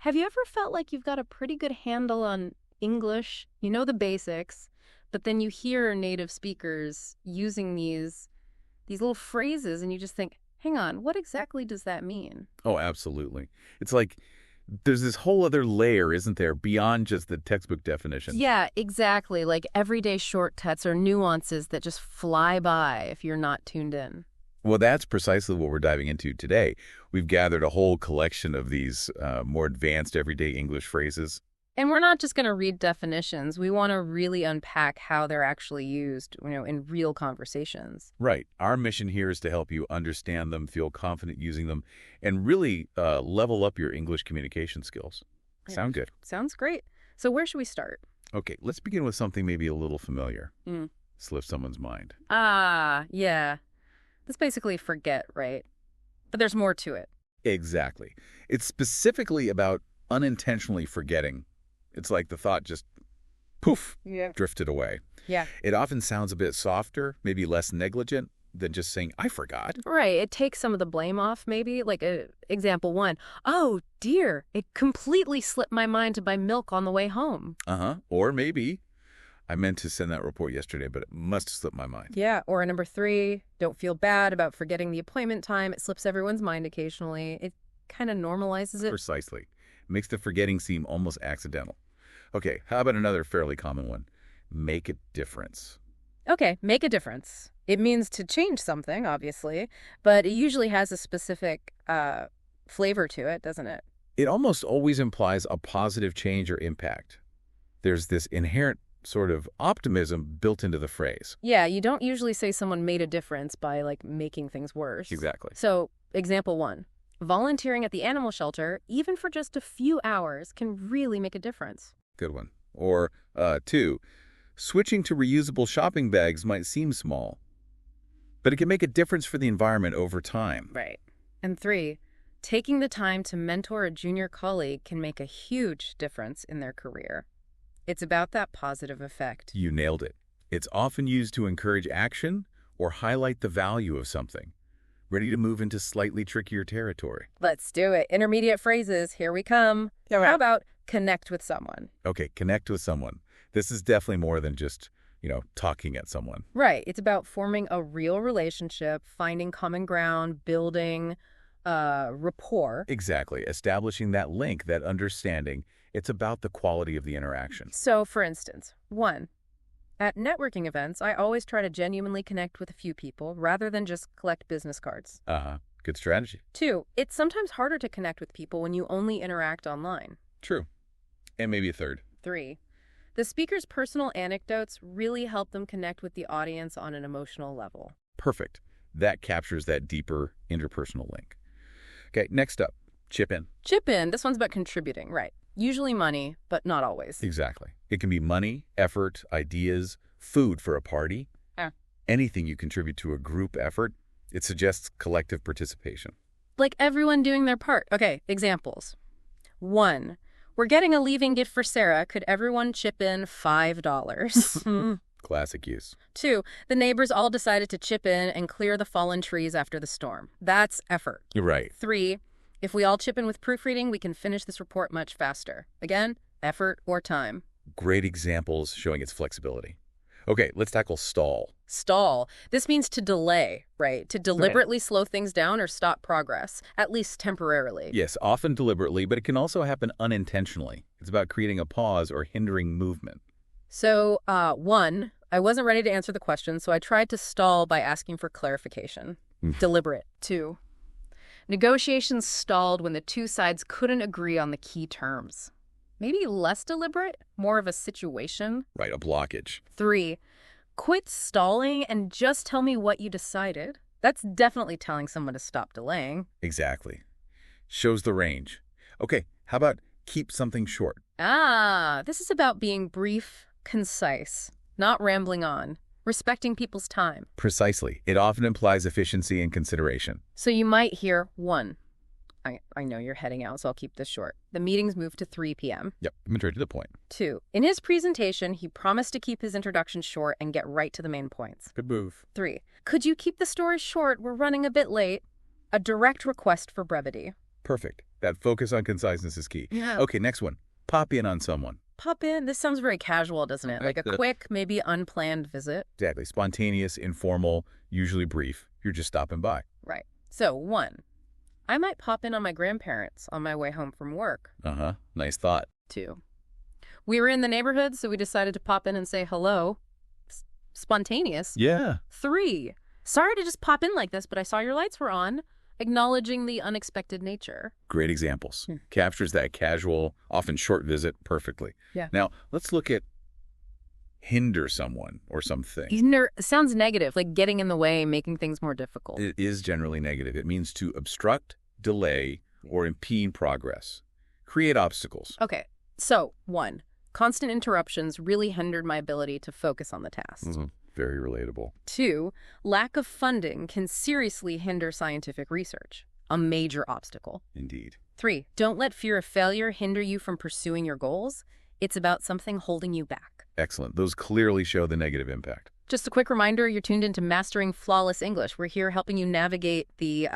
Have you ever felt like you've got a pretty good handle on English? You know the basics, but then you hear native speakers using these little phrases and you just think, hang on, what exactly does that mean? Oh, absolutely. It's like there's this whole other layer, isn't there, beyond just the textbook definitions. Yeah, exactly. Like everyday shortcuts or nuances that just fly by if you're not tuned in. Well, that's precisely what we're diving into today. We've gathered a whole collection of these more advanced everyday English phrases. And we're not just going to read definitions. We want to really unpack how they're actually used, in real conversations. Right. Our mission here is to help you understand them, feel confident using them, and really level up your English communication skills. Yeah. Sound good? Sounds great. So where should we start? Okay, let's begin with something maybe a little familiar. Mm. Slip someone's mind. Ah, yeah. That's basically forget, right? But there's more to it. Exactly. It's specifically about unintentionally forgetting. It's like the thought just, poof, drifted away. Yeah. It often sounds a bit softer, maybe less negligent than just saying, I forgot. Right. It takes some of the blame off, maybe. Like example one. Oh, dear. It completely slipped my mind to buy milk on the way home. Uh-huh. Or maybe, I meant to send that report yesterday, but it must have slipped my mind. Yeah. Or number three, don't feel bad about forgetting the appointment time. It slips everyone's mind occasionally. It kind of normalizes it. Precisely. It makes the forgetting seem almost accidental. Okay, how about another fairly common one? Make a difference. Okay, make a difference. It means to change something, obviously, but it usually has a specific flavor to it, doesn't it? It almost always implies a positive change or impact. There's this inherent sort of optimism built into the phrase. Yeah, you don't usually say someone made a difference by, making things worse. Exactly. So, example one. Volunteering at the animal shelter, even for just a few hours, can really make a difference. Good one. Or two, switching to reusable shopping bags might seem small, but it can make a difference for the environment over time. Right. And three, taking the time to mentor a junior colleague can make a huge difference in their career. It's about that positive effect. You nailed it. It's often used to encourage action or highlight the value of something. Ready to move into slightly trickier territory. Let's do it. Intermediate phrases. Here we come. Yeah, right. How about connect with someone? Okay, connect with someone. This is definitely more than just, talking at someone. Right. It's about forming a real relationship, finding common ground, building rapport. Exactly. Establishing that link, that understanding. It's about the quality of the interaction. So, for instance, one, at networking events, I always try to genuinely connect with a few people rather than just collect business cards. Uh-huh. Good strategy. Two, it's sometimes harder to connect with people when you only interact online. True. And maybe a third. Three, the speaker's personal anecdotes really help them connect with the audience on an emotional level. Perfect. That captures that deeper interpersonal link. Okay, next up, chip in. Chip in. This one's about contributing, right? Usually money, but not always. Exactly. It can be money, effort, ideas, food for a party. Anything you contribute to a group effort. It suggests collective participation. Like everyone doing their part. Okay, examples. One, we're getting a leaving gift for Sarah. Could everyone chip in $5? Classic use. Two, the neighbors all decided to chip in and clear the fallen trees after the storm. That's effort. You're right. Three, if we all chip in with proofreading, we can finish this report much faster. Again, effort or time. Great examples showing its flexibility. Okay, let's tackle stall. Stall. This means to delay, right? To deliberately slow things down or stop progress, at least temporarily. Yes, often deliberately, but it can also happen unintentionally. It's about creating a pause or hindering movement. So, one, I wasn't ready to answer the question, so I tried to stall by asking for clarification. Deliberate. Two, negotiations stalled when the two sides couldn't agree on the key terms. Maybe less deliberate, more of a situation. Right, a blockage. Three, quit stalling and just tell me what you decided. That's definitely telling someone to stop delaying. Exactly. Shows the range. Okay, how about keep something short? This is about being brief, concise, not rambling on, respecting people's time. Precisely. It often implies efficiency and consideration. So you might hear, one, I know you're heading out, so I'll keep this short. The meeting's moved to 3 p.m. Yep, I'm straight to the point. Two, in his presentation, he promised to keep his introduction short and get right to the main points. Good move. Three, could you keep the story short? We're running a bit late. A direct request for brevity. Perfect. That focus on conciseness is key. Yeah. Okay, next one. Pop in on someone. Pop in. This sounds very casual, doesn't it? Like a quick, maybe unplanned visit. Exactly. Spontaneous, informal, usually brief. You're just stopping by. Right. So, 1, I might pop in on my grandparents on my way home from work. Uh-huh. Nice thought. 2, we were in the neighborhood, so we decided to pop in and say hello. Spontaneous. Yeah. 3, sorry to just pop in like this, but I saw your lights were on. Acknowledging the unexpected nature. Great examples. Captures that casual, often short visit perfectly. Yeah. Now, let's look at hinder someone or something. Hinder sounds negative, like getting in the way, making things more difficult. It is generally negative. It means to obstruct, delay, or impede progress. Create obstacles. Okay, so 1, constant interruptions really hindered my ability to focus on the task. Very relatable. 2, lack of funding can seriously hinder scientific research, a major obstacle. Indeed. 3, don't let fear of failure hinder you from pursuing your goals. It's about something holding you back. Excellent. Those clearly show the negative impact. Just a quick reminder, you're tuned into Mastering Flawless English. We're here helping you navigate the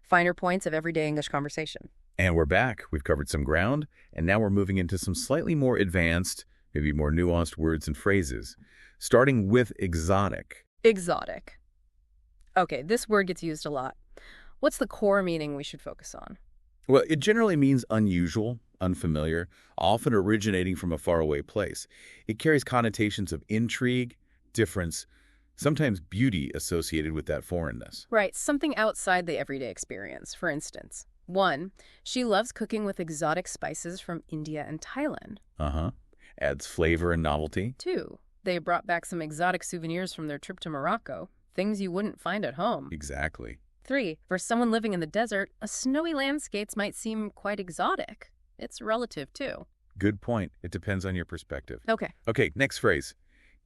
finer points of everyday English conversation. And we're back. We've covered some ground, and now we're moving into some slightly more advanced, maybe more nuanced words and phrases, starting with exotic. Exotic. Okay, this word gets used a lot. What's the core meaning we should focus on? Well, it generally means unusual, unfamiliar, often originating from a faraway place. It carries connotations of intrigue, difference, sometimes beauty associated with that foreignness. Right, something outside the everyday experience. For instance, 1, she loves cooking with exotic spices from India and Thailand. Uh-huh. Adds flavor and novelty. 2, they brought back some exotic souvenirs from their trip to Morocco, things you wouldn't find at home. Exactly. 3, for someone living in the desert, a snowy landscapes might seem quite exotic. It's relative, too. Good point. It depends on your perspective. Okay. Okay, next phrase.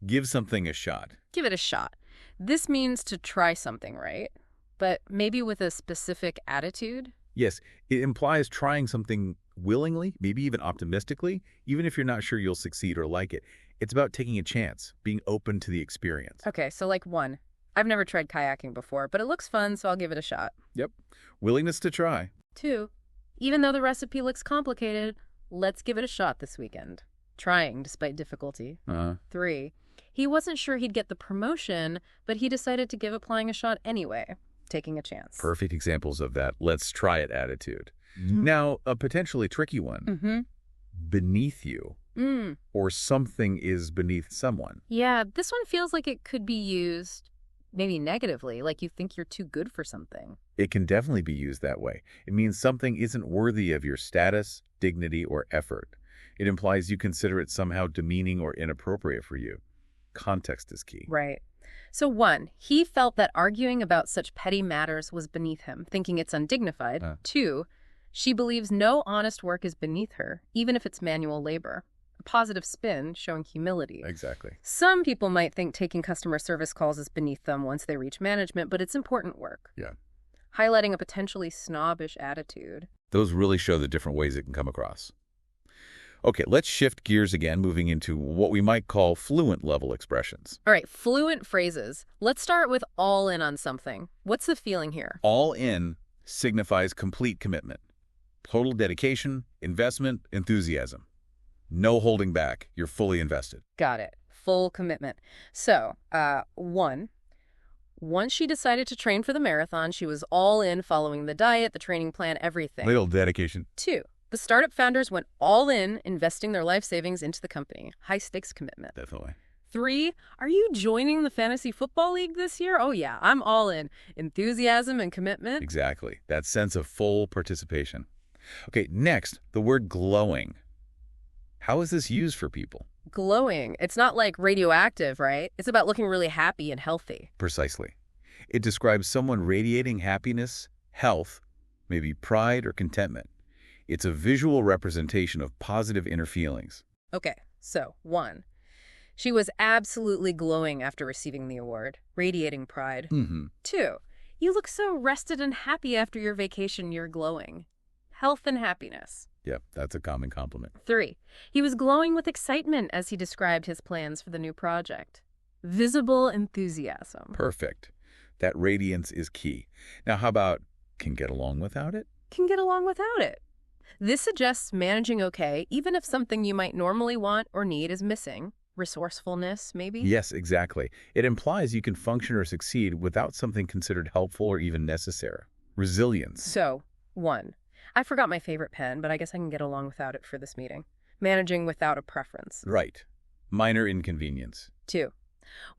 Give something a shot. Give it a shot. This means to try something, right? But maybe with a specific attitude? Yes, it implies trying something willingly, maybe even optimistically, even if you're not sure you'll succeed or like it. It's about taking a chance, being open to the experience. Okay, so like 1, I've never tried kayaking before, but it looks fun, so I'll give it a shot. Yep. Willingness to try. 2, even though the recipe looks complicated, let's give it a shot this weekend. Trying despite difficulty. 3, he wasn't sure he'd get the promotion, but he decided to give applying a shot anyway, taking a chance. Perfect examples of that let's try it attitude. Now, a potentially tricky one. Beneath you. Or something is beneath someone. Yeah, this one feels like it could be used maybe negatively, like you think you're too good for something. It can definitely be used that way. It means something isn't worthy of your status, dignity, or effort. It implies you consider it somehow demeaning or inappropriate for you. Context is key. Right. So 1, he felt that arguing about such petty matters was beneath him, thinking it's undignified. 2, she believes no honest work is beneath her, even if it's manual labor. A positive spin showing humility. Exactly. Some people might think taking customer service calls is beneath them once they reach management, but it's important work. Yeah. Highlighting a potentially snobbish attitude. Those really show the different ways it can come across. Okay, let's shift gears again, moving into what we might call fluent level expressions. All right, fluent phrases. Let's start with all in on something. What's the feeling here? All in signifies complete commitment. Total dedication, investment, enthusiasm. No holding back. You're fully invested. Got it. Full commitment. So, 1, once she decided to train for the marathon, she was all in, following the diet, the training plan, everything. Little dedication. 2, the startup founders went all in, investing their life savings into the company. High stakes commitment. Definitely. 3, are you joining the fantasy football league this year? Oh yeah, I'm all in. Enthusiasm and commitment. Exactly. That sense of full participation. Okay, next, the word glowing. How is this used for people? Glowing. It's not like radioactive, right? It's about looking really happy and healthy. Precisely. It describes someone radiating happiness, health, maybe pride or contentment. It's a visual representation of positive inner feelings. Okay, so 1, she was absolutely glowing after receiving the award, radiating pride. 2, you look so rested and happy after your vacation, you're glowing. Health and happiness. Yep, that's a common compliment. 3, he was glowing with excitement as he described his plans for the new project. Visible enthusiasm. Perfect. That radiance is key. Now, how about can get along without it? Can get along without it. This suggests managing okay, even if something you might normally want or need is missing. Resourcefulness, maybe? Yes, exactly. It implies you can function or succeed without something considered helpful or even necessary. Resilience. So, 1. I forgot my favorite pen, but I guess I can get along without it for this meeting. Managing without a preference. Right. Minor inconvenience. 2.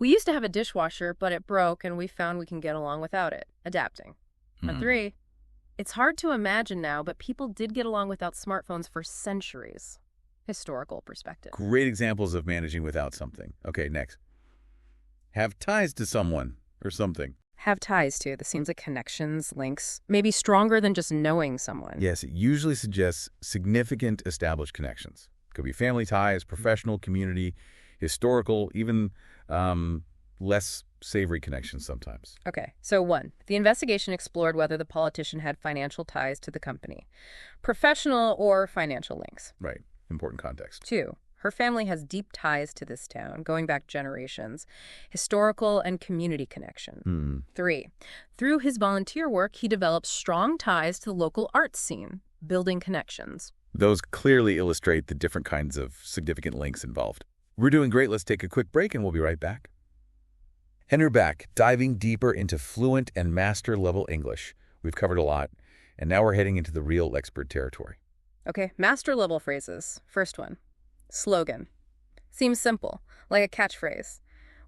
We used to have a dishwasher, but it broke and we found we can get along without it. Adapting. And 3. It's hard to imagine now, but people did get along without smartphones for centuries. Historical perspective. Great examples of managing without something. Okay, next. Have ties to someone or something. Have ties to. This seems like connections, links, maybe stronger than just knowing someone. Yes, it usually suggests significant established connections. Could be family ties, professional, community, historical, even less savory connections sometimes. Okay, so 1. The investigation explored whether the politician had financial ties to the company. Professional or financial links. Right. Important context. 2. Her family has deep ties to this town, going back generations. Historical and community connection. 3. Through his volunteer work, he developed strong ties to the local arts scene, building connections. Those clearly illustrate the different kinds of significant links involved. We're doing great. Let's take a quick break and we'll be right back. And we're back, diving deeper into fluent and master level English. We've covered a lot, and now we're heading into the real expert territory. Okay, master level phrases. First one. Slogan. Seems simple, like a catchphrase.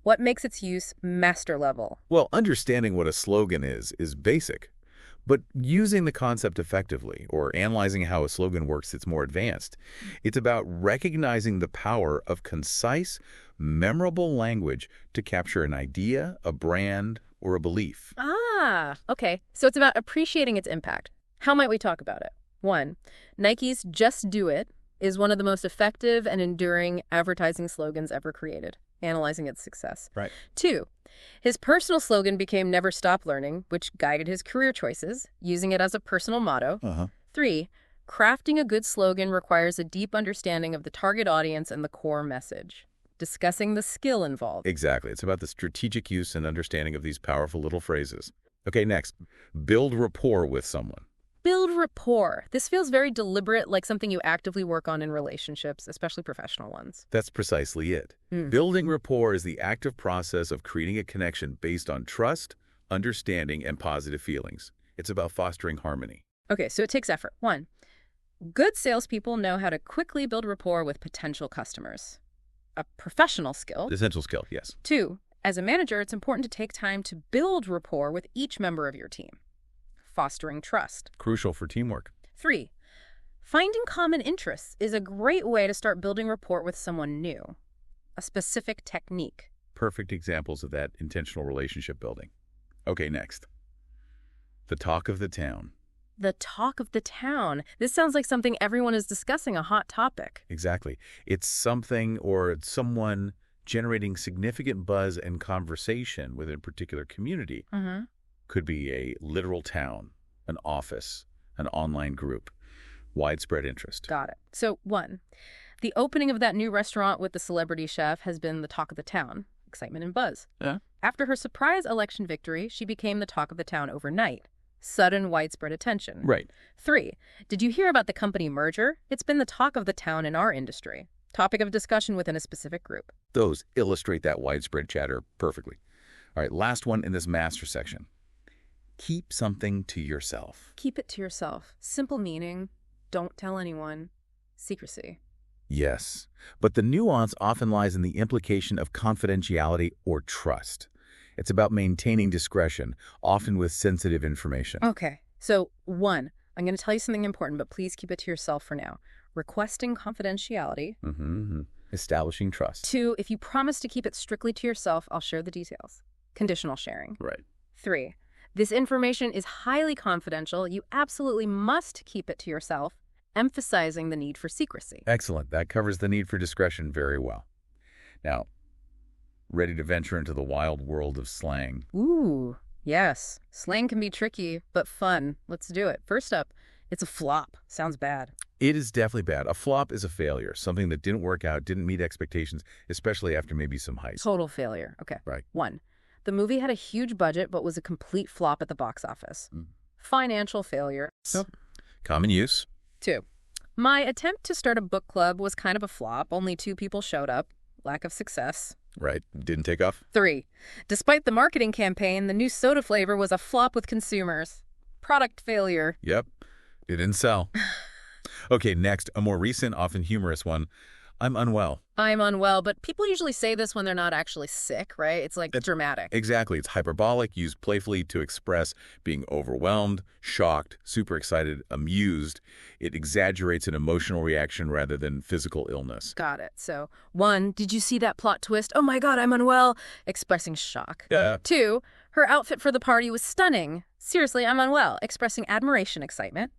What makes its use master level? Well, understanding what a slogan is basic. But using the concept effectively, or analyzing how a slogan works, it's more advanced. It's about recognizing the power of concise, memorable language to capture an idea, a brand, or a belief. Ah, okay. So it's about appreciating its impact. How might we talk about it? 1. Nike's Just Do It is one of the most effective and enduring advertising slogans ever created, analyzing its success. Right. 2. His personal slogan became Never Stop Learning, which guided his career choices, using it as a personal motto. 3. Crafting a good slogan requires a deep understanding of the target audience and the core message, discussing the skill involved. Exactly. It's about the strategic use and understanding of these powerful little phrases. Okay, next. Build rapport with someone. Build rapport. This feels very deliberate, like something you actively work on in relationships, especially professional ones. That's precisely it. Building rapport is the active process of creating a connection based on trust, understanding, and positive feelings. It's about fostering harmony. Okay, so it takes effort. 1. Good salespeople know how to quickly build rapport with potential customers. A professional skill. Essential skill, yes. 2. As a manager, it's important to take time to build rapport with each member of your team. Fostering trust. Crucial for teamwork. 3. Finding common interests is a great way to start building rapport with someone new. A specific technique. Perfect examples of that intentional relationship building. Okay, next. The talk of the town. The talk of the town. This sounds like something everyone is discussing, a hot topic. Exactly. It's something or someone generating significant buzz and conversation within a particular community. Could be a literal town, an office, an online group. Widespread interest. Got it. So 1, the opening of that new restaurant with the celebrity chef has been the talk of the town. Excitement and buzz. Yeah. After her surprise election victory, she became the talk of the town overnight. Sudden widespread attention. Right. 3, did you hear about the company merger? It's been the talk of the town in our industry. Topic of discussion within a specific group. Those illustrate that widespread chatter perfectly. All right, last one in this master section. Keep something to yourself. Keep it to yourself. Simple meaning. Don't tell anyone. Secrecy. Yes, but the nuance often lies in the implication of confidentiality or trust. It's about maintaining discretion, often with sensitive information. Okay, so 1, I'm going to tell you something important, but please keep it to yourself for now. Requesting confidentiality. Establishing trust. 2, if you promise to keep it strictly to yourself, I'll share the details. Conditional sharing. Right. 3, this information is highly confidential. You absolutely must keep it to yourself, emphasizing the need for secrecy. Excellent. That covers the need for discretion very well. Now, ready to venture into the wild world of slang. Ooh, yes. Slang can be tricky, but fun. Let's do it. First up, it's a flop. Sounds bad. It is definitely bad. A flop is a failure, something that didn't work out, didn't meet expectations, especially after maybe some hype. Total failure. Okay. Right. 1, the movie had a huge budget but was a complete flop at the box office. Financial failure. Common use. 2. My attempt to start a book club was kind of a flop. Only 2 people showed up. Lack of success. Right. Didn't take off? 3. Despite the marketing campaign, the new soda flavor was a flop with consumers. Product failure. Yep. It didn't sell. Okay, next, a more recent, often humorous one. I'm unwell. I'm unwell, but people usually say this when they're not actually sick, right? It's like dramatic. Exactly. It's hyperbolic, used playfully to express being overwhelmed, shocked, super excited, amused. It exaggerates an emotional reaction rather than physical illness. Got it. So, 1, did you see that plot twist? Oh my God, I'm unwell. Expressing shock. Yeah. 2, her outfit for the party was stunning. Seriously, I'm unwell. Expressing admiration, excitement.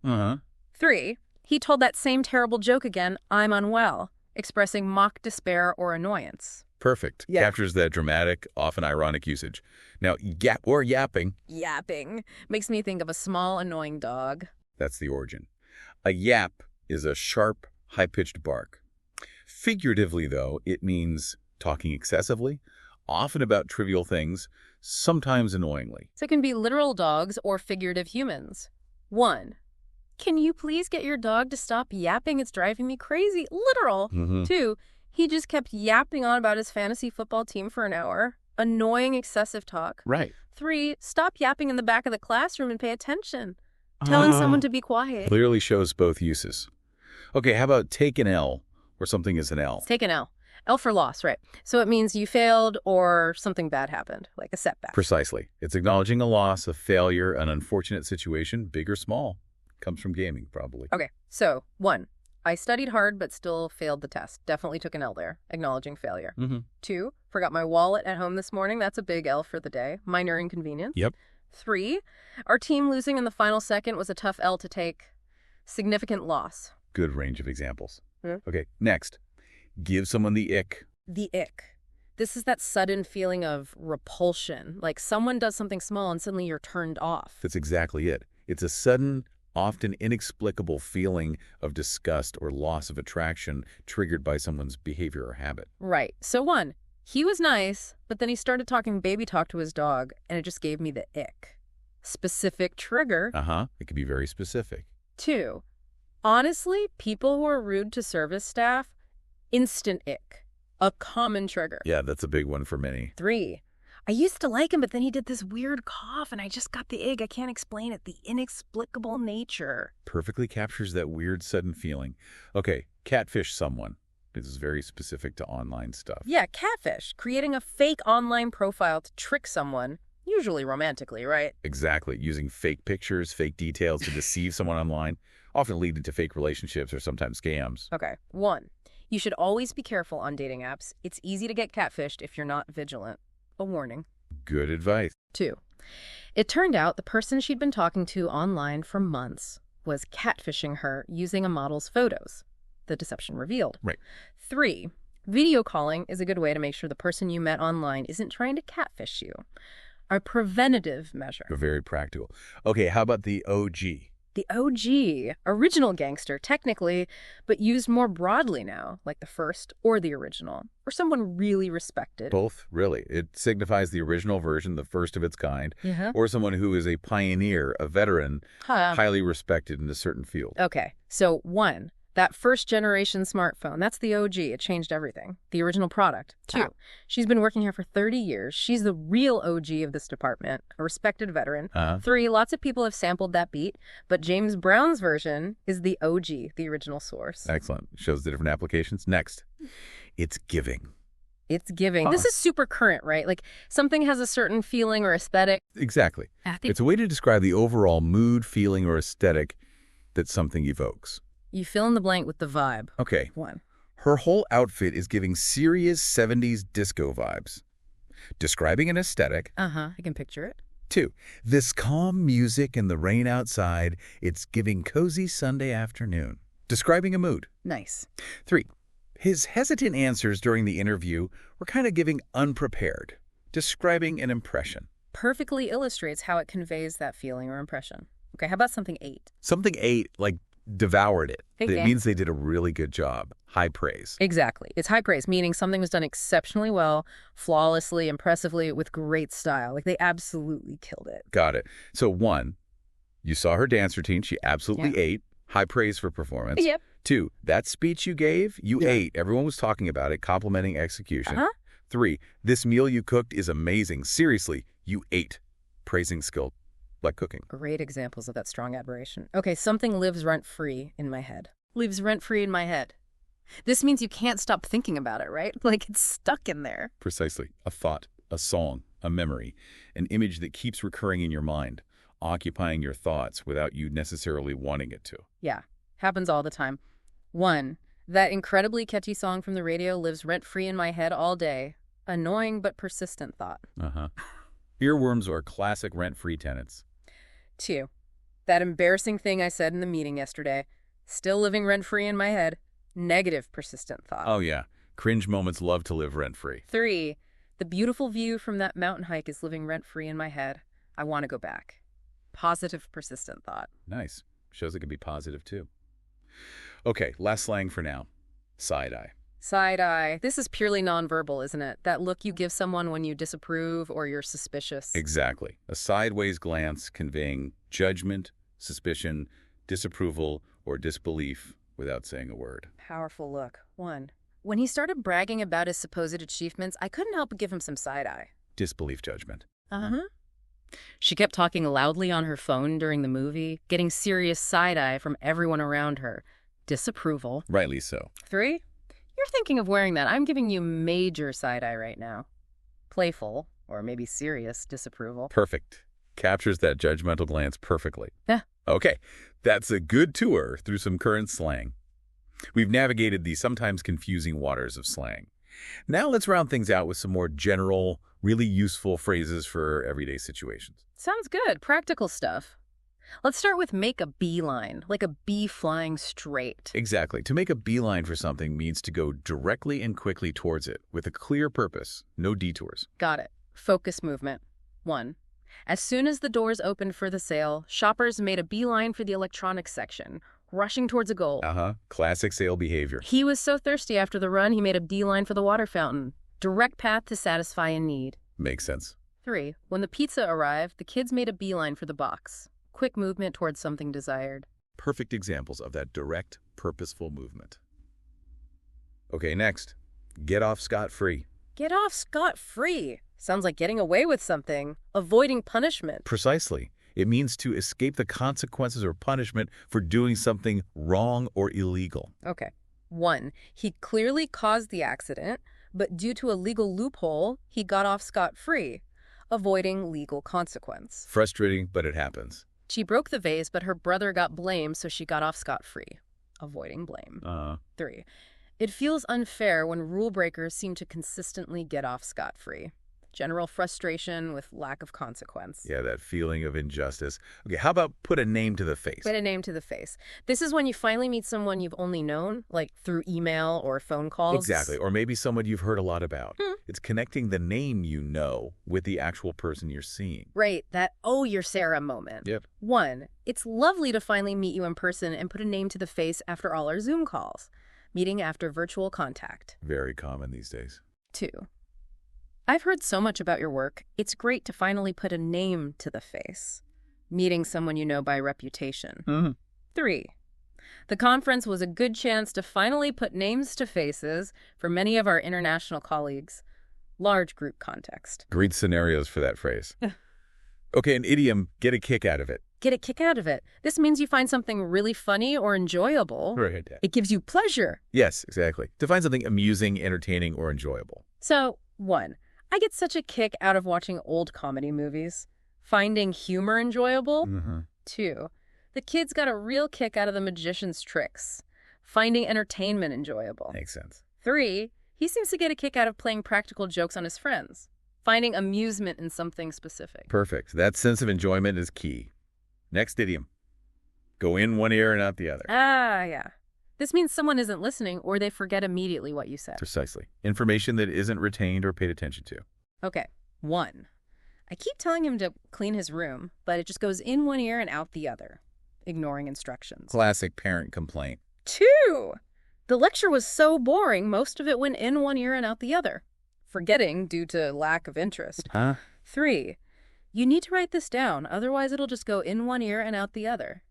3, he told that same terrible joke again, I'm unwell. Expressing mock despair or annoyance. Perfect. Yeah. Captures that dramatic, often ironic usage. Now, yap or yapping. Yapping. Makes me think of a small, annoying dog. That's the origin. A yap is a sharp, high-pitched bark. Figuratively, though, it means talking excessively, often about trivial things, sometimes annoyingly. So it can be literal dogs or figurative humans. 1, can you please get your dog to stop yapping? It's driving me crazy. Literal. 2, he just kept yapping on about his fantasy football team for an hour. Annoying, excessive talk. Right. 3, stop yapping in the back of the classroom and pay attention. Telling someone to be quiet. Clearly shows both uses. Okay, how about take an L, where something is an L? Take an L. L for loss, right. So it means you failed or something bad happened, like a setback. Precisely. It's acknowledging a loss, a failure, an unfortunate situation, big or small. Comes from gaming, probably. Okay, so 1, I studied hard but still failed the test. Definitely took an L there, acknowledging failure. 2, forgot my wallet at home this morning. That's a big L for the day. Minor inconvenience. Yep. 3, our team losing in the final second was a tough L to take. Significant loss. Good range of examples. Okay, next. Give someone the ick. The ick. This is that sudden feeling of repulsion, like someone does something small and suddenly you're turned off. That's exactly it. It's a sudden, often inexplicable feeling of disgust or loss of attraction triggered by someone's behavior or habit. Right. So 1, he was nice, but then he started talking baby talk to his dog, and it just gave me the ick. Specific trigger. It can be very specific. 2, honestly, people who are rude to service staff, instant ick. A common trigger. Yeah, that's a big one for many. 3, I used to like him, but then he did this weird cough, and I just got the ick. I can't explain it. The inexplicable nature. Perfectly captures that weird sudden feeling. Okay, catfish someone. This is very specific to online stuff. Yeah, catfish. Creating a fake online profile to trick someone, usually romantically, right? Exactly. Using fake pictures, fake details to deceive someone online, often leading to fake relationships or sometimes scams. Okay. 1, you should always be careful on dating apps. It's easy to get catfished if you're not vigilant. A warning. Good advice. 2, it turned out the person she'd been talking to online for months was catfishing her using a model's photos. The deception revealed. Right. 3, video calling is a good way to make sure the person you met online isn't trying to catfish you. A preventative measure. Very practical. Okay, how about the OG? The OG, original gangster, technically, but used more broadly now, like the first or the original, or someone really respected. Both, really. It signifies the original version, the first of its kind, or someone who is a pioneer, a veteran, highly respected in a certain field. Okay, so 1, that first generation smartphone, that's the OG. It changed everything. The original product. 2, she's been working here for 30 years. She's the real OG of this department, a respected veteran. 3, lots of people have sampled that beat, but James Brown's version is the OG, the original source. Excellent. Shows the different applications. Next, it's giving. It's giving. This is super current, right? Like something has a certain feeling or aesthetic. Exactly. It's a way to describe the overall mood, feeling, or aesthetic that something evokes. You fill in the blank with the vibe. Okay. 1, her whole outfit is giving serious 70s disco vibes. Describing an aesthetic. I can picture it. 2, this calm music and the rain outside, it's giving cozy Sunday afternoon. Describing a mood. Nice. 3, his hesitant answers during the interview were kind of giving unprepared. Describing an impression. Perfectly illustrates how it conveys that feeling or impression. Okay, how about something 8? Something 8, like devoured it. Okay. It means they did a really good job. High praise. Exactly. It's high praise, meaning something was done exceptionally well, flawlessly, impressively, with great style. Like they absolutely killed it. Got it. So 1, you saw her dance routine. She absolutely ate. High praise for performance. Yep. 2, that speech you gave, you ate. Everyone was talking about it, complimenting execution. 3, this meal you cooked is amazing. Seriously, you ate. Praising skill, like cooking. Great examples of that strong admiration. Okay, something lives rent-free in my head. Lives rent-free in my head. This means you can't stop thinking about it, right? Like it's stuck in there. Precisely. A thought, a song, a memory, an image that keeps recurring in your mind, occupying your thoughts without you necessarily wanting it to. Yeah, happens all the time. 1, that incredibly catchy song from the radio lives rent-free in my head all day. Annoying but persistent thought. Earworms are classic rent-free tenants. 2, that embarrassing thing I said in the meeting yesterday. Still living rent-free in my head. Negative persistent thought. Oh yeah, cringe moments love to live rent-free. 3, the beautiful view from that mountain hike is living rent-free in my head. I want to go back. Positive persistent thought. Nice. Shows it can be positive too. Okay, last slang for now. Side-eye. Side-eye. This is purely nonverbal, isn't it? That look you give someone when you disapprove or you're suspicious. Exactly. A sideways glance conveying judgment, suspicion, disapproval, or disbelief without saying a word. Powerful look. 1, when he started bragging about his supposed achievements, I couldn't help but give him some side-eye. Disbelief judgment. She kept talking loudly on her phone during the movie, getting serious side-eye from everyone around her. Disapproval. Rightly so. 3, you're thinking of wearing that. I'm giving you major side-eye right now. Playful, or maybe serious, disapproval. Perfect. Captures that judgmental glance perfectly. Yeah. Okay, that's a good tour through some current slang. We've navigated the sometimes confusing waters of slang. Now let's round things out with some more general, really useful phrases for everyday situations. Sounds good. Practical stuff. Let's start with make a beeline, like a bee flying straight. Exactly. To make a beeline for something means to go directly and quickly towards it with a clear purpose, no detours. Got it. Focus movement. 1, as soon as the doors opened for the sale, shoppers made a beeline for the electronics section, rushing towards a goal. Classic sale behavior. He was so thirsty after the run, he made a beeline for the water fountain. Direct path to satisfy a need. Makes sense. 3, when the pizza arrived, the kids made a beeline for the box. Quick movement towards something desired. Perfect examples of that direct, purposeful movement. Okay, next. Get off scot-free. Get off scot-free. Sounds like getting away with something. Avoiding punishment. Precisely. It means to escape the consequences or punishment for doing something wrong or illegal. Okay. 1, he clearly caused the accident, but due to a legal loophole, he got off scot-free. Avoiding legal consequence. Frustrating, but it happens. She broke the vase, but her brother got blamed, so she got off scot-free. Avoiding blame. 3, it feels unfair when rule breakers seem to consistently get off scot-free. General frustration with lack of consequence. Yeah, that feeling of injustice. Okay, how about put a name to the face? Put a name to the face. This is when you finally meet someone you've only known, like through email or phone calls. Exactly, or maybe someone you've heard a lot about. It's connecting the name you know with the actual person you're seeing. Right, that, oh, you're Sarah moment. Yep. 1, it's lovely to finally meet you in person and put a name to the face after all our Zoom calls. Meeting after virtual contact. Very common these days. 2, I've heard so much about your work. It's great to finally put a name to the face. Meeting someone you know by reputation. 3, the conference was a good chance to finally put names to faces for many of our international colleagues. Large group context. Great scenarios for that phrase. Okay, an idiom, get a kick out of it. Get a kick out of it. This means you find something really funny or enjoyable. Right. It gives you pleasure. Yes, exactly. To find something amusing, entertaining, or enjoyable. So, 1, I get such a kick out of watching old comedy movies. Finding humor enjoyable. 2, the kids got a real kick out of the magician's tricks. Finding entertainment enjoyable. Makes sense. 3, he seems to get a kick out of playing practical jokes on his friends. Finding amusement in something specific. Perfect. That sense of enjoyment is key. Next idiom. Go in one ear and out the other. Yeah. This means someone isn't listening or they forget immediately what you said. Precisely. Information that isn't retained or paid attention to. Okay. 1, I keep telling him to clean his room, but it just goes in one ear and out the other. Ignoring instructions. Classic parent complaint. 2, the lecture was so boring, most of it went in one ear and out the other. Forgetting due to lack of interest. 3, you need to write this down, otherwise it'll just go in one ear and out the other.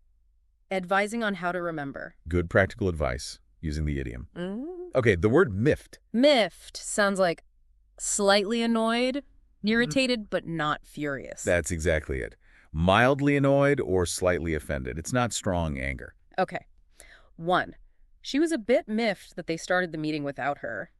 Advising on how to remember. Good practical advice using the idiom. Mm. Okay, the word miffed. Miffed sounds like slightly annoyed, irritated, but not furious. That's exactly it. Mildly annoyed or slightly offended. It's not strong anger. Okay. 1. She was a bit miffed that they started the meeting without her.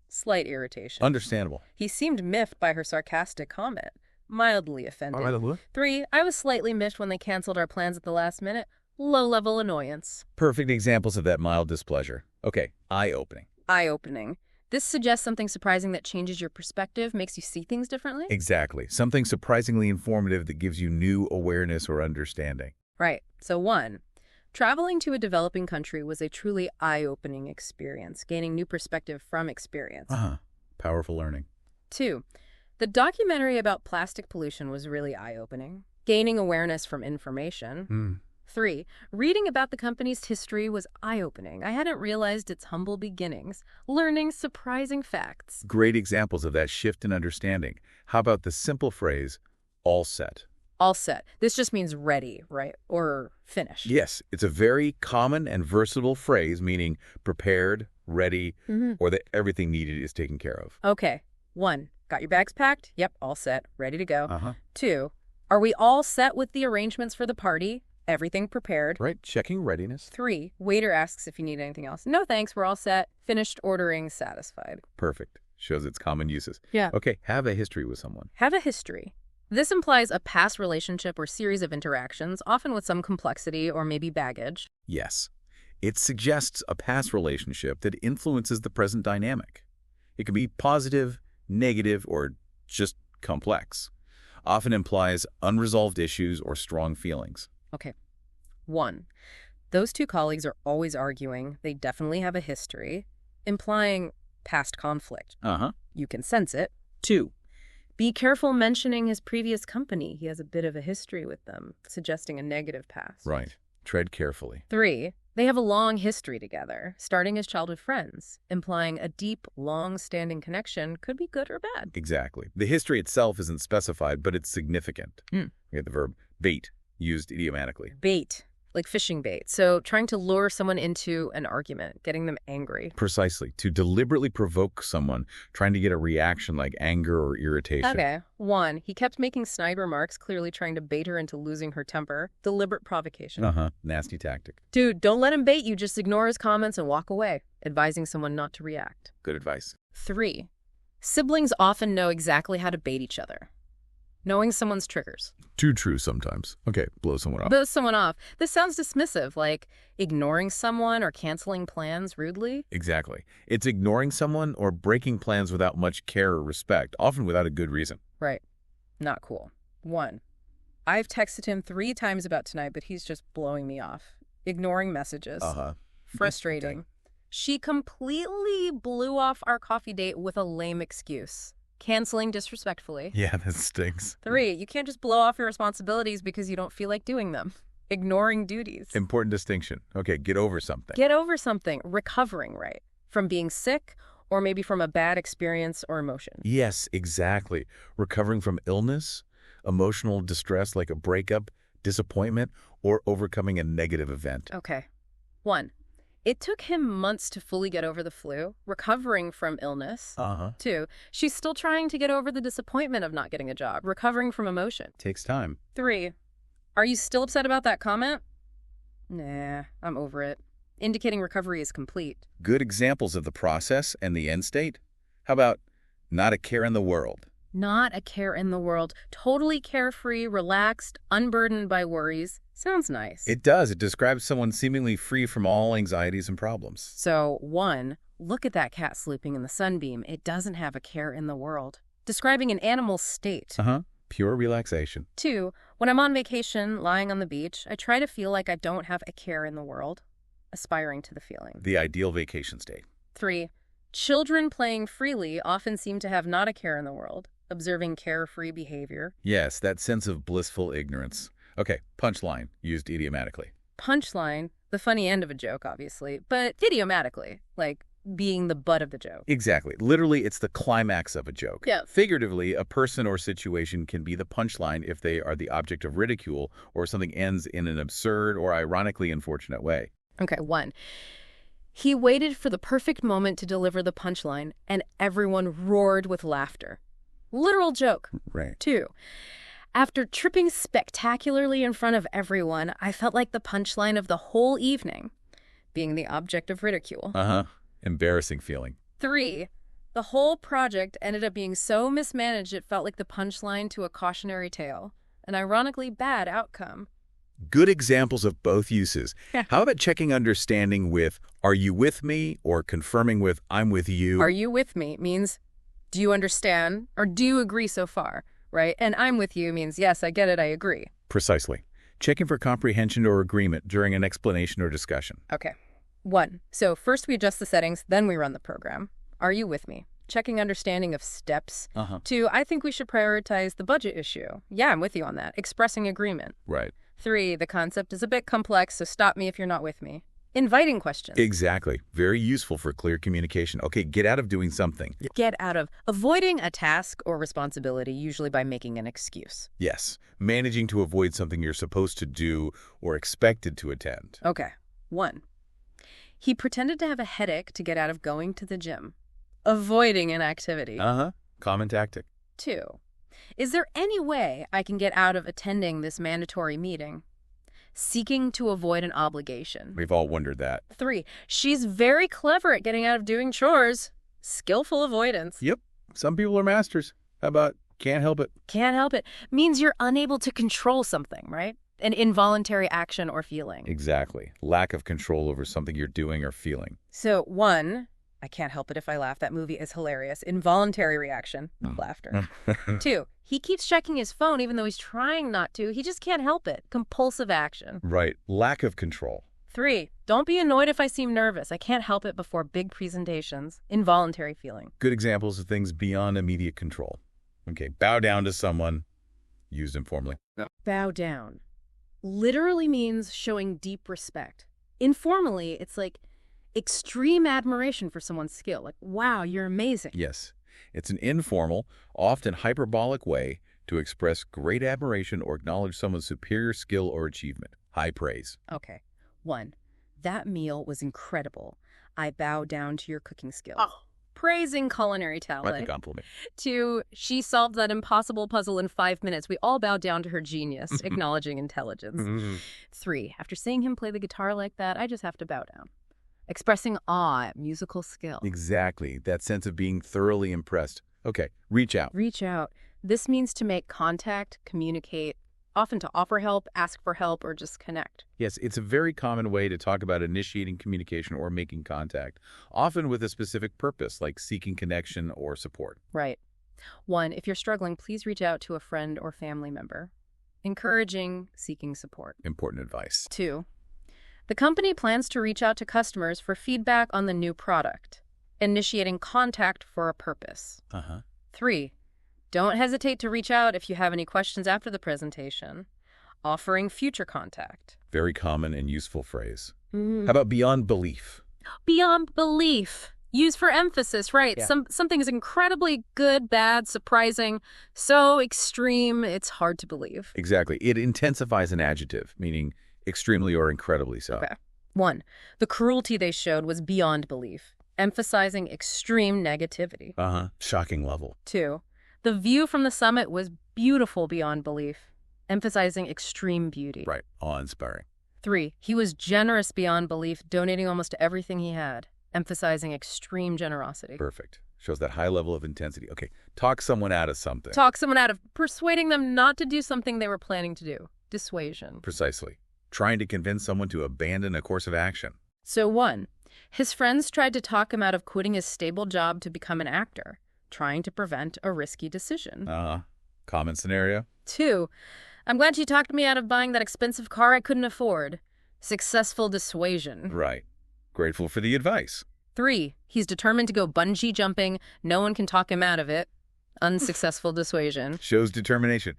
Slight irritation. Understandable. He seemed miffed by her sarcastic comment. Mildly offended. 3. I was slightly miffed when they canceled our plans at the last minute. Low-level annoyance. Perfect examples of that mild displeasure. Okay, eye-opening. Eye-opening. This suggests something surprising that changes your perspective, makes you see things differently? Exactly. Something surprisingly informative that gives you new awareness or understanding. Right. So 1. Traveling to a developing country was a truly eye-opening experience, gaining new perspective from experience. Powerful learning. 2. The documentary about plastic pollution was really eye-opening, gaining awareness from information. 3. Reading about the company's history was eye-opening. I hadn't realized its humble beginnings, learning surprising facts. Great examples of that shift in understanding. How about the simple phrase, all set? All set. This just means ready, right? Or finished. Yes, it's a very common and versatile phrase meaning prepared, ready, or that everything needed is taken care of. Okay. 1. Got your bags packed? Yep, all set. Ready to go. 2. Are we all set with the arrangements for the party? Everything prepared. Right, checking readiness. 3. Waiter asks if you need anything else. No thanks, we're all set. Finished ordering, satisfied. Perfect. Shows its common uses. Yeah. Okay, have a history with someone. Have a history. This implies a past relationship or series of interactions, often with some complexity or maybe baggage. Yes. It suggests a past relationship that influences the present dynamic. It can be positive, negative, or just complex. Often implies unresolved issues or strong feelings. Okay. 1. Those two colleagues are always arguing. They definitely have a history, implying past conflict. You can sense it. 2. Be careful mentioning his previous company. He has a bit of a history with them, suggesting a negative past. Right. Tread carefully. 3. They have a long history together, starting as childhood friends, implying a deep, long-standing connection could be good or bad. Exactly. The history itself isn't specified, but it's significant. We have the verb bait, used idiomatically. Bait, like fishing bait. So trying to lure someone into an argument, getting them angry. Precisely. To deliberately provoke someone, trying to get a reaction like anger or irritation. Okay. 1. He kept making snide remarks, clearly trying to bait her into losing her temper. Deliberate provocation. Nasty tactic. Dude, don't let him bait you. Just ignore his comments and walk away, advising someone not to react. Good advice. 3. Siblings often know exactly how to bait each other. Knowing someone's triggers. Too true sometimes. Okay, blow someone off. Blow someone off. This sounds dismissive, like ignoring someone or canceling plans rudely. Exactly. It's ignoring someone or breaking plans without much care or respect, often without a good reason. Right. Not cool. 1. I've texted him 3 times about tonight, but he's just blowing me off. Ignoring messages. Frustrating. Okay. She completely blew off our coffee date with a lame excuse. Canceling disrespectfully. Yeah, that stinks. 3. You can't just blow off your responsibilities because you don't feel like doing them. Ignoring duties. Important distinction. Okay, get over something. Get over something. Recovering, right? From being sick or maybe from a bad experience or emotion. Yes, exactly. Recovering from illness, emotional distress like a breakup, disappointment, or overcoming a negative event. Okay. 1. It took him months to fully get over the flu, recovering from illness. 2. She's still trying to get over the disappointment of not getting a job, recovering from emotion. Takes time. 3. Are you still upset about that comment? Nah, I'm over it. Indicating recovery is complete. Good examples of the process and the end state. How about not a care in the world? Not a care in the world. Totally carefree, relaxed, unburdened by worries. Sounds nice. It does. It describes someone seemingly free from all anxieties and problems. So, 1, look at that cat sleeping in the sunbeam. It doesn't have a care in the world. Describing an animal's state. Pure relaxation. 2, when I'm on vacation, lying on the beach, I try to feel like I don't have a care in the world. Aspiring to the feeling. The ideal vacation state. 3, children playing freely often seem to have not a care in the world. Observing carefree behavior. Yes, that sense of blissful ignorance. Okay, punchline, used idiomatically. Punchline, the funny end of a joke, obviously, but idiomatically. Like, being the butt of the joke. Exactly. Literally, it's the climax of a joke. Yeah. Figuratively, a person or situation can be the punchline if they are the object of ridicule or something ends in an absurd or ironically unfortunate way. Okay, 1. He waited for the perfect moment to deliver the punchline, and everyone roared with laughter. Literal joke. Right. 2. After tripping spectacularly in front of everyone, I felt like the punchline of the whole evening, being the object of ridicule. Embarrassing feeling. 3. The whole project ended up being so mismanaged it felt like the punchline to a cautionary tale. An ironically bad outcome. Good examples of both uses. How about checking understanding with, are you with me? Or confirming with, I'm with you? Are you with me means, do you understand? Or do you agree so far? Right? And I'm with you means, yes, I get it, I agree. Precisely. Checking for comprehension or agreement during an explanation or discussion. Okay. 1. So first we adjust the settings, then we run the program. Are you with me? Checking understanding of steps. 2, I think we should prioritize the budget issue. Yeah, I'm with you on that. Expressing agreement. Right. 3, the concept is a bit complex, so stop me if you're not with me. Inviting questions. Exactly. Very useful for clear communication. Okay, get out of doing something. Get out of avoiding a task or responsibility, usually by making an excuse. Yes. Managing to avoid something you're supposed to do or expected to attend. Okay. 1. He pretended to have a headache to get out of going to the gym. Avoiding an activity. Common tactic. 2. Is there any way I can get out of attending this mandatory meeting? Seeking to avoid an obligation. We've all wondered that. 3. She's very clever at getting out of doing chores. Skillful avoidance. Yep. Some people are masters. How about can't help it? Can't help it. Means you're unable to control something, right? An involuntary action or feeling. Exactly. Lack of control over something you're doing or feeling. So 1, I can't help it if I laugh. That movie is hilarious. Involuntary reaction. Laughter. 2, he keeps checking his phone even though he's trying not to. He just can't help it. Compulsive action. Right. Lack of control. 3, don't be annoyed if I seem nervous. I can't help it before big presentations. Involuntary feeling. Good examples of things beyond immediate control. Okay. Bow down to someone. Used informally. Bow down. Literally means showing deep respect. Informally, it's like extreme admiration for someone's skill. Like, wow, you're amazing. Yes. It's an informal, often hyperbolic way to express great admiration or acknowledge someone's superior skill or achievement. High praise. Okay. 1, that meal was incredible. I bow down to your cooking skills. Praising culinary talent. Right, compliment. 2, she solved that impossible puzzle in 5 minutes. We all bow down to her genius, acknowledging intelligence. 3, after seeing him play the guitar like that, I just have to bow down. Expressing awe at musical skill. Exactly. That sense of being thoroughly impressed. Okay, reach out. Reach out. This means to make contact, communicate, often to offer help, ask for help, or just connect. Yes, it's a very common way to talk about initiating communication or making contact, often with a specific purpose, like seeking connection or support. Right. 1, if you're struggling, please reach out to a friend or family member. Encouraging, seeking support. Important advice. 2, the company plans to reach out to customers for feedback on the new product, initiating contact for a purpose. 3, don't hesitate to reach out if you have any questions after the presentation. Offering future contact. Very common and useful phrase. How about beyond belief? Beyond belief. Used for emphasis, right? Yeah. Something is incredibly good, bad, surprising, so extreme, it's hard to believe. Exactly. It intensifies an adjective, meaning extremely or incredibly so. Okay. 1, the cruelty they showed was beyond belief, emphasizing extreme negativity. Shocking level. 2, the view from the summit was beautiful beyond belief, emphasizing extreme beauty. Right. Awe-inspiring. 3, he was generous beyond belief, donating almost everything he had, emphasizing extreme generosity. Perfect. Shows that high level of intensity. Okay. Talk someone out of something. Talk someone out of persuading them not to do something they were planning to do. Dissuasion. Precisely. Trying to convince someone to abandon a course of action. So 1, his friends tried to talk him out of quitting his stable job to become an actor, trying to prevent a risky decision. Common scenario. 2, I'm glad you talked me out of buying that expensive car I couldn't afford. Successful dissuasion. Right. Grateful for the advice. 3, he's determined to go bungee jumping. No one can talk him out of it. Unsuccessful dissuasion. Shows determination.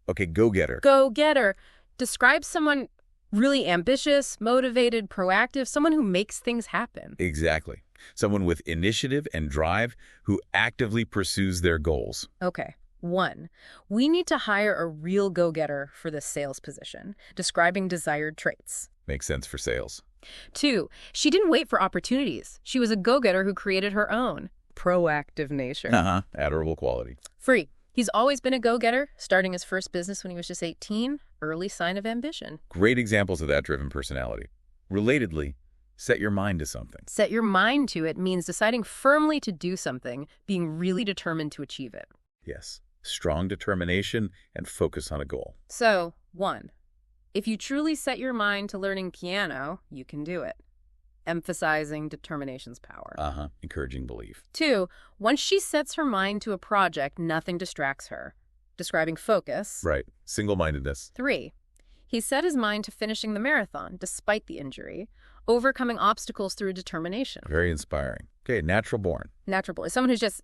Okay, go-getter. Go-getter. Describe someone Really ambitious, motivated, proactive, someone who makes things happen. Exactly. Someone with initiative and drive who actively pursues their goals. Okay. 1, we need to hire a real go-getter for this sales position, describing desired traits. Makes sense for sales. 2, she didn't wait for opportunities. She was a go-getter who created her own. Proactive nature. Admirable quality. 3, he's always been a go-getter, starting his first business when he was just 18, early sign of ambition. Great examples of that driven personality. Relatedly, set your mind to something. Set your mind to it means deciding firmly to do something, being really determined to achieve it. Yes. Strong determination and focus on a goal. So, 1, if you truly set your mind to learning piano, you can do it. Emphasizing determination's power. Encouraging belief. 2, once she sets her mind to a project, nothing distracts her. Describing focus. Right. Single-mindedness. 3, he set his mind to finishing the marathon despite the injury, overcoming obstacles through determination. Very inspiring. Okay, natural born. Natural born. Someone who's just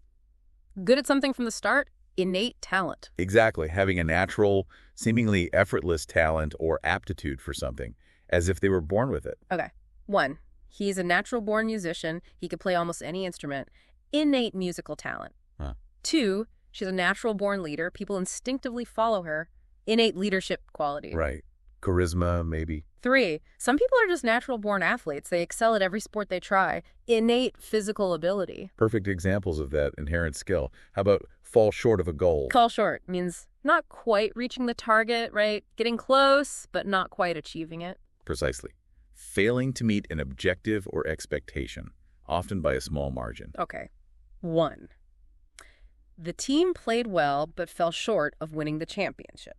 good at something from the start, innate talent. Exactly. Having a natural, seemingly effortless talent or aptitude for something, as if they were born with it. Okay. 1, he's a natural-born musician. He could play almost any instrument. Innate musical talent. 2, she's a natural-born leader. People instinctively follow her. Innate leadership quality. Right. Charisma, maybe. 3, some people are just natural-born athletes. They excel at every sport they try. Innate physical ability. Perfect examples of that inherent skill. How about fall short of a goal? Fall short means not quite reaching the target, right? Getting close, but not quite achieving it. Precisely. Failing to meet an objective or expectation, often by a small margin. Okay. 1, the team played well, but fell short of winning the championship.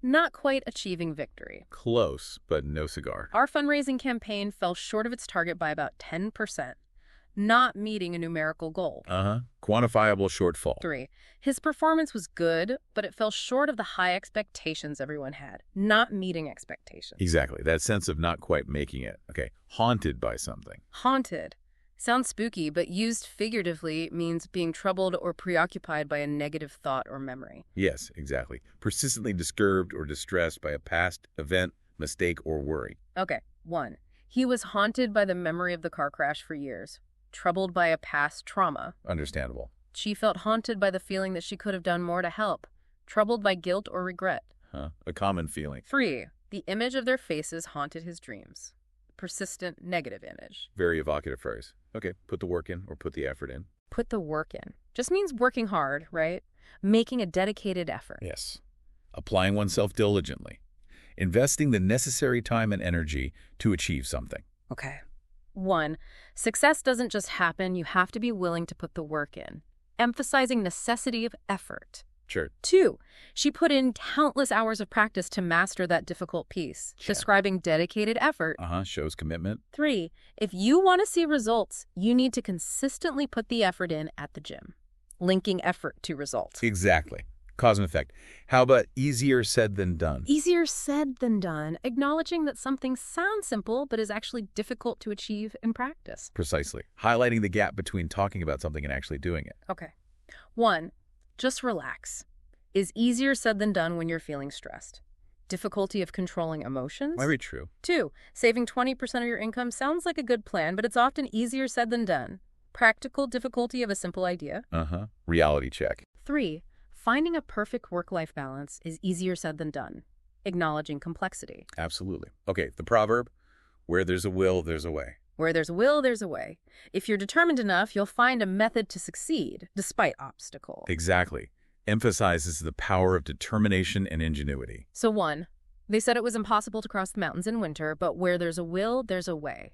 Not quite achieving victory. Close, but no cigar. Our fundraising campaign fell short of its target by about 10%, not meeting a numerical goal. Quantifiable shortfall. 3, his performance was good, but it fell short of the high expectations everyone had, not meeting expectations. Exactly. That sense of not quite making it. Okay. Haunted by something. Haunted. Sounds spooky, but used figuratively means being troubled or preoccupied by a negative thought or memory. Yes, exactly. Persistently disturbed or distressed by a past event, mistake, or worry. Okay. 1, he was haunted by the memory of the car crash for years, troubled by a past trauma. Understandable. She felt haunted by the feeling that she could have done more to help, troubled by guilt or regret. A common feeling. 3, the image of their faces haunted his dreams. Persistent negative image. Very evocative phrase. Okay, put the work in or put the effort in. Put the work in. Just means working hard, right? Making a dedicated effort. Yes. Applying oneself diligently. Investing the necessary time and energy to achieve something. Okay. 1, success doesn't just happen. You have to be willing to put the work in. Emphasizing necessity of effort. Sure. 2, she put in countless hours of practice to master that difficult piece, describing dedicated effort. Shows commitment. 3, if you want to see results, you need to consistently put the effort in at the gym. Linking effort to results. Exactly. Cause and effect. How about easier said than done? Easier said than done, acknowledging that something sounds simple but is actually difficult to achieve in practice. Precisely. Highlighting the gap between talking about something and actually doing it. Okay. 1, just relax. Is easier said than done when you're feeling stressed. Difficulty of controlling emotions. Very true. 2, saving 20% of your income sounds like a good plan, but it's often easier said than done. Practical difficulty of a simple idea. Reality check. 3, finding a perfect work-life balance is easier said than done. Acknowledging complexity. Absolutely. Okay, the proverb, where there's a will, there's a way. Where there's a will, there's a way. If you're determined enough, you'll find a method to succeed, despite obstacles. Exactly. Emphasizes the power of determination and ingenuity. So 1, they said it was impossible to cross the mountains in winter, but where there's a will, there's a way.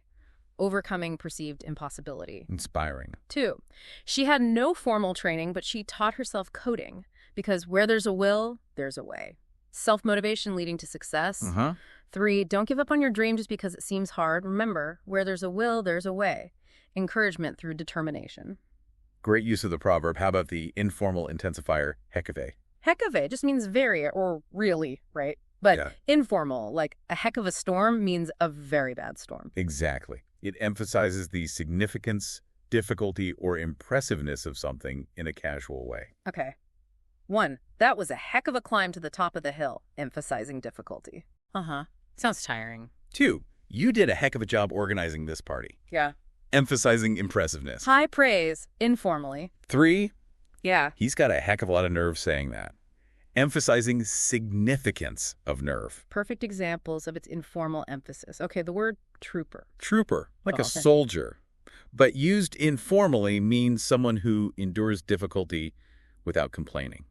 Overcoming perceived impossibility. Inspiring. 2, she had no formal training, but she taught herself coding, because where there's a will, there's a way. Self-motivation leading to success. 3, don't give up on your dream just because it seems hard. Remember, where there's a will, there's a way. Encouragement through determination. Great use of the proverb. How about the informal intensifier, heck of a? Heck of a just means very or really, right? But informal, like a heck of a storm, means a very bad storm. Exactly. It emphasizes the significance, difficulty, or impressiveness of something in a casual way. Okay. 1, that was a heck of a climb to the top of the hill, emphasizing difficulty. Sounds tiring. 2, you did a heck of a job organizing this party. Yeah. Emphasizing impressiveness. High praise, informally. 3, Yeah. he's got a heck of a lot of nerve saying that. Emphasizing significance of nerve. Perfect examples of its informal emphasis. Okay, the word trooper. Trooper, like Oh, a okay. soldier. But used informally means someone who endures difficulty without complaining.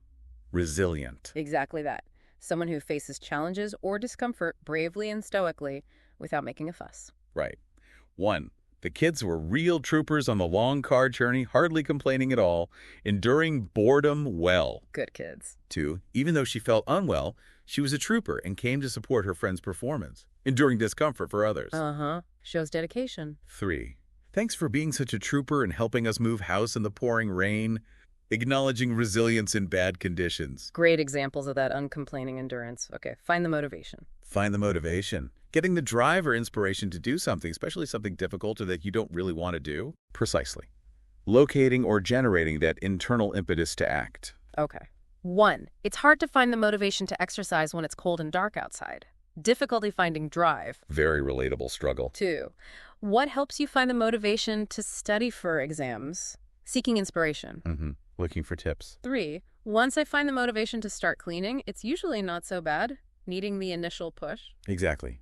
Resilient. Exactly that. Someone who faces challenges or discomfort bravely and stoically without making a fuss. Right. 1, the kids were real troopers on the long car journey, hardly complaining at all, enduring boredom well. Good kids. 2, even though she felt unwell, she was a trooper and came to support her friend's performance, enduring discomfort for others. Uh-huh. Shows dedication. 3, thanks for being such a trooper and helping us move house in the pouring rain, acknowledging resilience in bad conditions. Great examples of that uncomplaining endurance. Okay, find the motivation. Find the motivation. Getting the drive or inspiration to do something, especially something difficult or that you don't really want to do. Precisely. Locating or generating that internal impetus to act. Okay. 1, it's hard to find the motivation to exercise when it's cold and dark outside. Difficulty finding drive. Very relatable struggle. 2, what helps you find the motivation to study for exams? Seeking inspiration. Looking for tips. 3, once I find the motivation to start cleaning, it's usually not so bad. Needing the initial push. Exactly.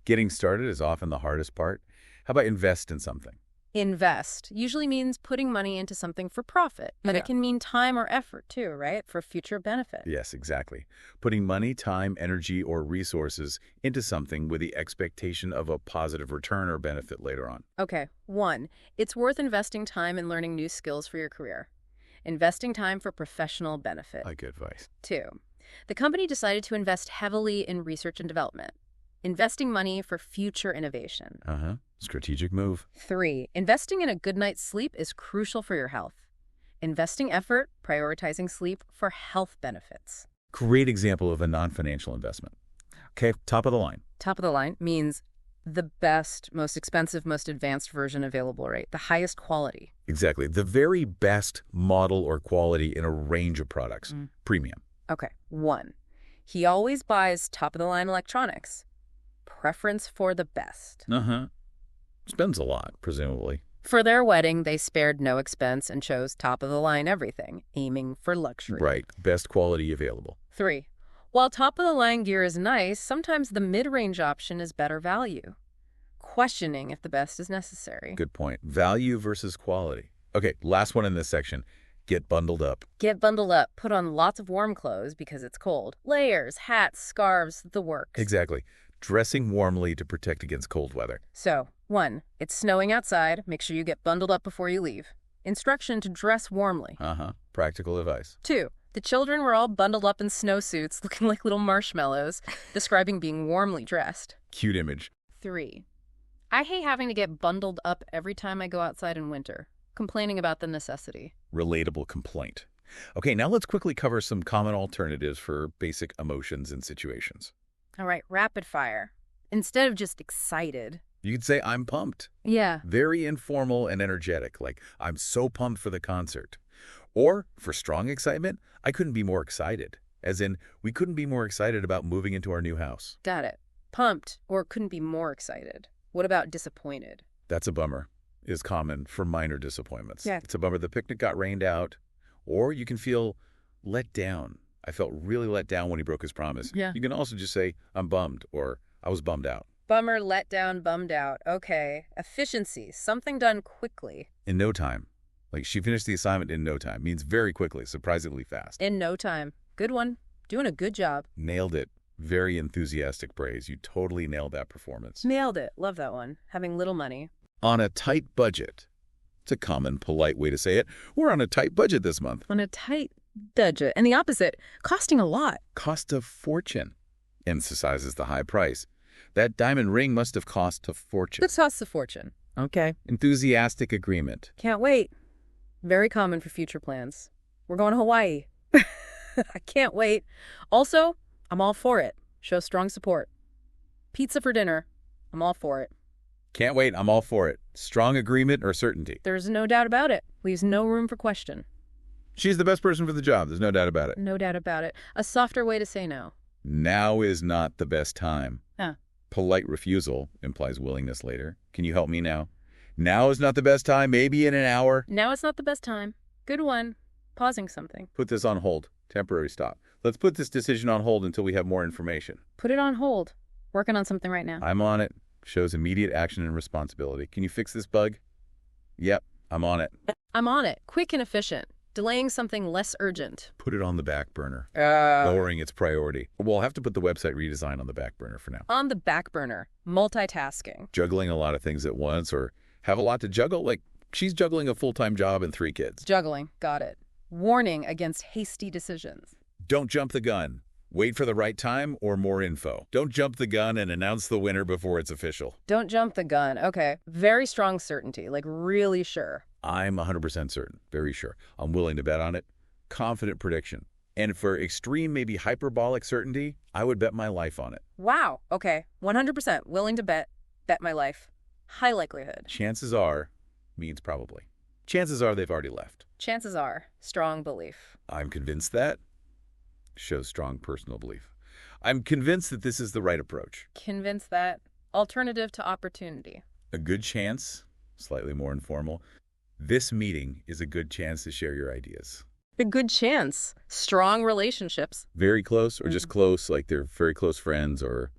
Getting started is often the hardest part. How about invest in something? Invest usually means putting money into something for profit, but Yeah. it can mean time or effort too, right? For future benefit. Yes, exactly. Putting money, time, energy, or resources into something with the expectation of a positive return or benefit later on. Okay, 1, it's worth investing time in learning new skills for your career. Investing time for professional benefit. Like good advice. 2, the company decided to invest heavily in research and development. Investing money for future innovation. Strategic move. 3, investing in a good night's sleep is crucial for your health. Investing effort, prioritizing sleep for health benefits. Great example of a non-financial investment. Okay, top of the line. Top of the line means the best, most expensive, most advanced version available, right? The highest quality. Exactly. The very best model or quality in a range of products. Premium. Okay, 1, he always buys top-of-the-line electronics. Preference for the best. Spends a lot, presumably. For their wedding, they spared no expense and chose top-of-the-line everything, aiming for luxury. Right. Best quality available. 3, while top-of-the-line gear is nice, sometimes the mid-range option is better value. Questioning if the best is necessary. Good point. Value versus quality. Okay, last one in this section. Get bundled up. Get bundled up. Put on lots of warm clothes because it's cold. Layers, hats, scarves, the works. Exactly. Dressing warmly to protect against cold weather. So, 1, it's snowing outside. Make sure you get bundled up before you leave. Instruction to dress warmly. Practical advice. 2, the children were all bundled up in snowsuits looking like little marshmallows, describing being warmly dressed. Cute image. 3, I hate having to get bundled up every time I go outside in winter. Complaining about the necessity. Relatable complaint. Okay, now let's quickly cover some common alternatives for basic emotions and situations. All right, rapid fire. Instead of just excited. You could say, I'm pumped. Yeah. Very informal and energetic, like, I'm so pumped for the concert. Or, for strong excitement, I couldn't be more excited. As in, we couldn't be more excited about moving into our new house. Got it. Pumped or couldn't be more excited. What about disappointed? That's a bummer. Is common for minor disappointments. Yeah. It's a bummer the picnic got rained out. Or you can feel let down. I felt really let down when he broke his promise. Yeah. You can also just say, I'm bummed, or I was bummed out. Bummer, let down, bummed out. Okay. Efficiency. Something done quickly. In no time. Like, she finished the assignment in no time. Means very quickly, surprisingly fast. In no time. Good one. Doing a good job. Nailed it. Very enthusiastic praise. You totally nailed that performance. Nailed it. Love that one. Having little money. On a tight budget. It's a common, polite way to say it. We're on a tight budget this month. On a tight budget. And the opposite. Costing a lot. Cost a fortune. Emphasizes the high price. That diamond ring must have cost a fortune. This costs a fortune. Okay. Enthusiastic agreement. Can't wait. Very common for future plans. We're going to Hawaii. I can't wait. Also, I'm all for it. Show strong support. Pizza for dinner. I'm all for it. Can't wait. I'm all for it. Strong agreement or certainty. There's no doubt about it. Leaves no room for question. She's the best person for the job. There's no doubt about it. No doubt about it. A softer way to say no. Now is not the best time. Polite refusal implies willingness later. Can you help me now? Now is not the best time, maybe in an hour. Now is not the best time. Good one. Pausing something. Put this on hold. Temporary stop. Let's put this decision on hold until we have more information. Put it on hold. Working on something right now. I'm on it. Shows immediate action and responsibility. Can you fix this bug? Yep, I'm on it. I'm on it. Quick and efficient. Delaying something less urgent. Put it on the back burner. Lowering its priority. We'll have to put the website redesign on the back burner for now. On the back burner. Multitasking. Juggling a lot of things at once or have a lot to juggle? Like, she's juggling a full-time job and 3 kids. Juggling. Got it. Warning against hasty decisions. Don't jump the gun. Wait for the right time or more info. Don't jump the gun and announce the winner before it's official. Don't jump the gun. Okay. Very strong certainty. Like, really sure. I'm 100% certain. Very sure. I'm willing to bet on it. Confident prediction. And for extreme, maybe hyperbolic certainty, I would bet my life on it. Wow. Okay. 100% willing to bet. Bet my life. High likelihood. Chances are means probably. Chances are they've already left. Chances are. Strong belief. I'm convinced that shows strong personal belief. I'm convinced that this is the right approach. Convinced that. Alternative to opportunity. A good chance, slightly more informal. This meeting is a good chance to share your ideas. A good chance. Strong relationships. Very close or just close, like they're very close friends, or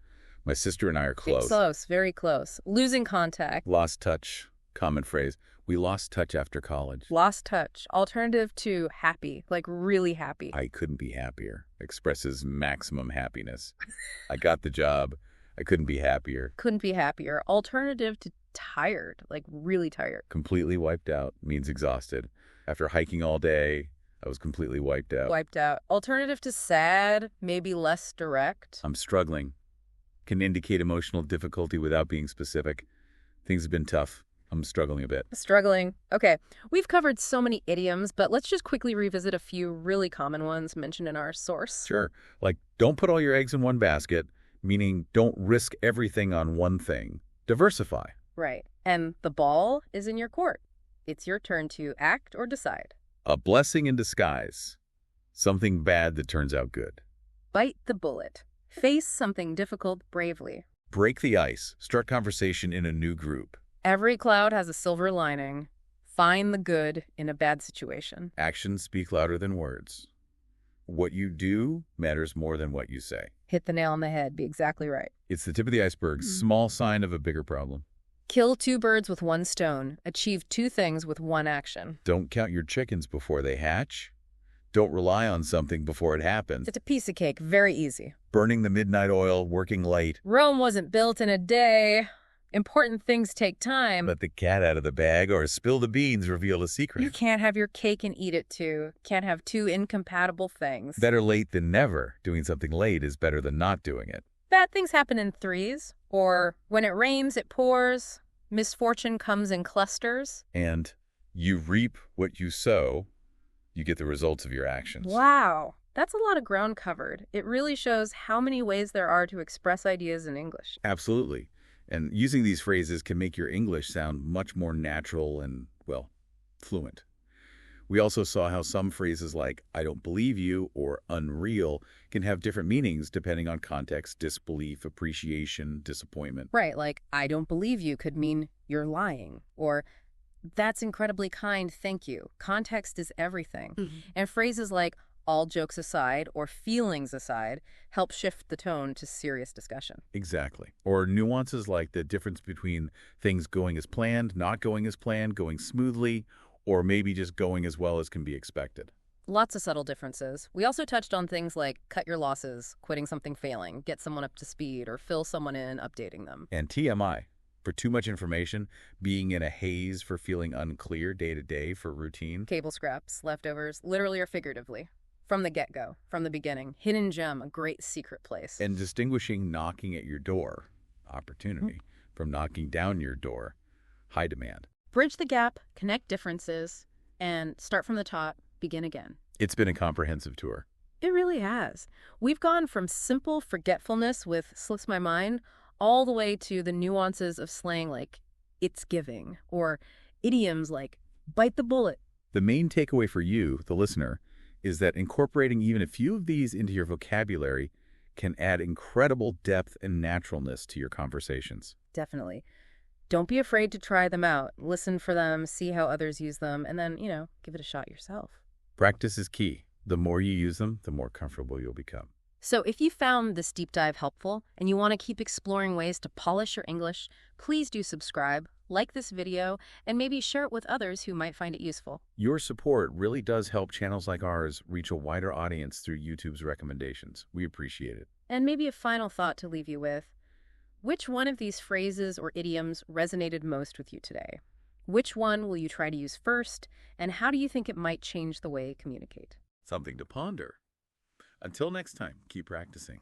my sister and I are close. Close, very close. Losing contact. Lost touch, common phrase. We lost touch after college. Lost touch. Alternative to happy, like really happy. I couldn't be happier. Expresses maximum happiness. I got the job. I couldn't be happier. Couldn't be happier. Alternative to tired, like really tired. Completely wiped out means exhausted. After hiking all day, I was completely wiped out. Wiped out. Alternative to sad, maybe less direct. I'm struggling. Can indicate emotional difficulty without being specific. Things have been tough. I'm struggling a bit. Struggling. Okay, we've covered so many idioms, but let's just quickly revisit a few really common ones mentioned in our source. Sure. Like, don't put all your eggs in one basket, meaning don't risk everything on one thing. Diversify. Right. And the ball is in your court. It's your turn to act or decide. A blessing in disguise. Something bad that turns out good. Bite the bullet. Face something difficult bravely. Break the ice. Start conversation in a new group. Every cloud has a silver lining. Find the good in a bad situation. Actions speak louder than words. What you do matters more than what you say. Hit the nail on the head. Be exactly right. It's the tip of the iceberg. Small sign of a bigger problem. Kill 2 birds with 1 stone. Achieve 2 things with 1 action. Don't count your chickens before they hatch. Don't rely on something before it happens. It's a piece of cake. Very easy. Burning the midnight oil, working late. Rome wasn't built in a day. Important things take time. Let the cat out of the bag or spill the beans reveal a secret. You can't have your cake and eat it too. Can't have 2 incompatible things. Better late than never. Doing something late is better than not doing it. Bad things happen in threes. Or when it rains, it pours. Misfortune comes in clusters. And you reap what you sow. You get the results of your actions. Wow. That's a lot of ground covered. It really shows how many ways there are to express ideas in English. Absolutely. And using these phrases can make your English sound much more natural and, well, fluent. We also saw how some phrases like, I don't believe you, or unreal, can have different meanings depending on context, disbelief, appreciation, disappointment. Right, like, I don't believe you could mean you're lying, or that's incredibly kind, thank you. Context is everything. And phrases like, all jokes aside, or feelings aside, help shift the tone to serious discussion. Exactly. Or nuances like the difference between things going as planned, not going as planned, going smoothly, or maybe just going as well as can be expected. Lots of subtle differences. We also touched on things like cut your losses, quitting something failing, get someone up to speed, or fill someone in, updating them. And TMI, for too much information, being in a haze for feeling unclear day to day for routine. Cable scraps, leftovers, literally or figuratively. From the get-go, from the beginning. Hidden gem, a great secret place. And distinguishing knocking at your door, opportunity, from knocking down your door, high demand. Bridge the gap, connect differences, and start from the top, begin again. It's been a comprehensive tour. It really has. We've gone from simple forgetfulness with slips my mind all the way to the nuances of slang like it's giving, or idioms like bite the bullet. The main takeaway for you, the listener, is that incorporating even a few of these into your vocabulary can add incredible depth and naturalness to your conversations. Definitely. Don't be afraid to try them out. Listen for them, see how others use them, and then, give it a shot yourself. Practice is key. The more you use them, the more comfortable you'll become. So if you found this deep dive helpful and you want to keep exploring ways to polish your English, please do subscribe, like this video, and maybe share it with others who might find it useful. Your support really does help channels like ours reach a wider audience through YouTube's recommendations. We appreciate it. And maybe a final thought to leave you with. Which one of these phrases or idioms resonated most with you today? Which one will you try to use first, and how do you think it might change the way you communicate? Something to ponder. Until next time, keep practicing.